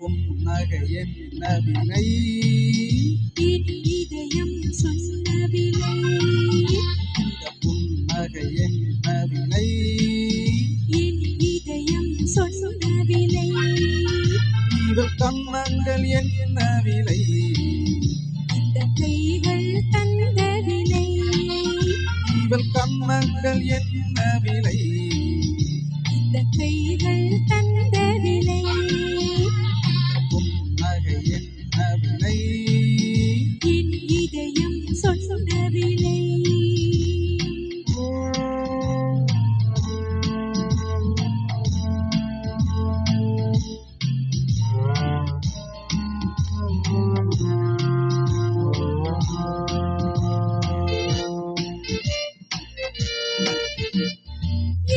புன்னகை என்ன விலை? என் இதயம் சொன்ன விலை. இந்த புன்னகை என்ன விலை? என் இதயம் சொன்ன விலை. இவள் கன்னங்கள் என்ன விலை? இந்த கைகள் தந்த விலை. இவள் கன்னங்கள் என்ன விலை? இந்த கைகள் தந்த விலை. புன்னகை என்ன விலை? என் இதயம் சொன்ன விலை.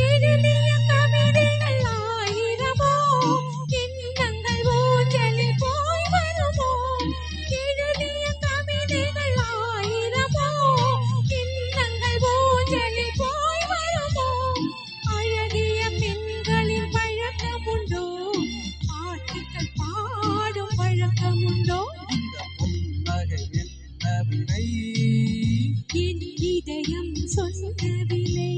எழுதிய கவிதைகள் ஆயிரமோ எண்ணங்கள் ஊஞ்சலில் போய் வருமோ. எழுதிய கவிதைகள் ஆயிரமோ எண்ணங்கள் ஊஞ்சலில் போய் வருமோ. அழகிய பெண்களின் பழக்கமுண்டோ, பாட்டுக்கள் பாடும் பழக்கமுண்டோ. இந்த புன்னகை என்ன விலை? என் இதயம் சொன்ன விலை.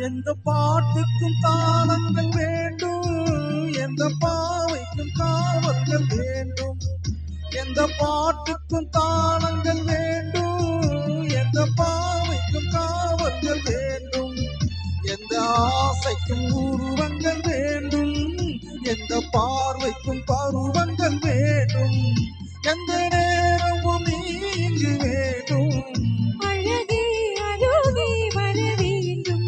எந்த பாட்டுக்கும் தாளங்கள் வேண்டும், எந்த பாவைக்கும் காவல்கள் வேண்டும். எந்த பாட்டுக்கும் தாளங்கள் வேண்டும், எந்த பாவைக்கும் காவல்கள் வேண்டும். எந்த ஆசைக்கும் உருவங்கள் வேண்டும், எந்த பார்வைக்கும் பருவங்கள் வேண்டும். எந்த நேரமும் நீங்கு வேண்டும், அழகே அருகே வர வேண்டும்.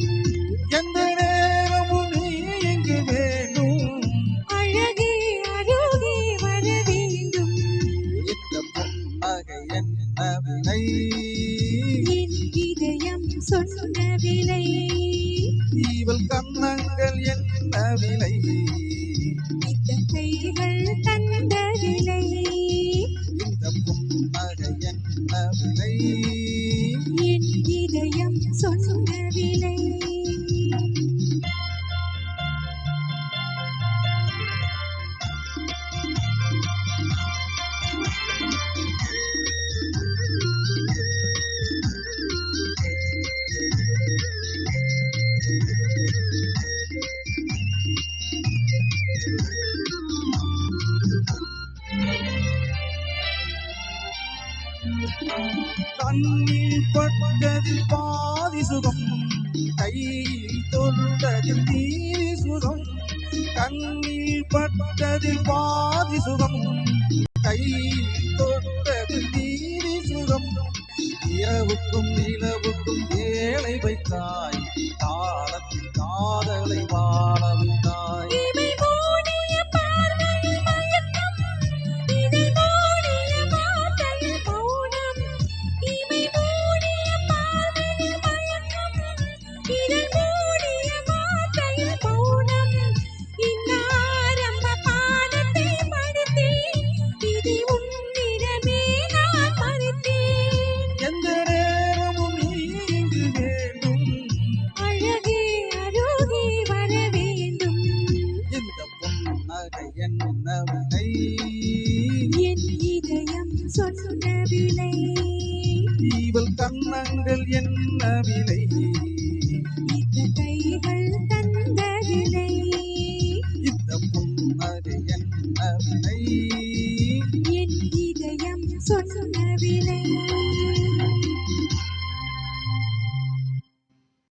எந்த நேரமும் நீங்கு வேண்டும். அழகே அருகே வர வேண்டும். இந்த புன்னகை என்ன விலை? என் இதயம் சொன்ன விலை. இவள் கன்னங்கள் என்ன விலை? இந்த கைகள் தந்த விலை. இந்த புன்னகை என்ன விலை? என் இதயம் சொன்ன விலை. கண்ணில் பட்டதில் பாதி சுகம், கையில் தொட்டதில் நீதி சுகம். கண்ணில் பட்டதில் பாதி சுகம், கையில் தொட்டதில் நீதி சுகம். இரவுக்கும் நிலவுக்கும் வேலை வைத்தாய், காலத்தில் காதலை வாழ வைத்தாய். இமை மூடிய பார்வையில் மயக்கம், இதை மூடிய வார்த்தையில் மௌனம். இமை மூடிய பார்வையில் மயக்கம், இதை மூடிய வார்த்தையில் மௌனம். இந்த ஆரம்ப பாடத்தை படித்தேன், இதை உன்னிடமே நான் மறைத்தேன். எந்த நேரமும் நீங்கு வேண்டும், அழகே அருகே வர வேண்டும். இந்த புன்னகை என்ன விலை? என் இதயம் சொன்ன விலை. இவள் கன்னங்கள் என்ன விலை? இந்த கைகள் தந்த விலை. இந்த புன்னகை என்ன விலை? என் இதயம் சொன்ன விலை.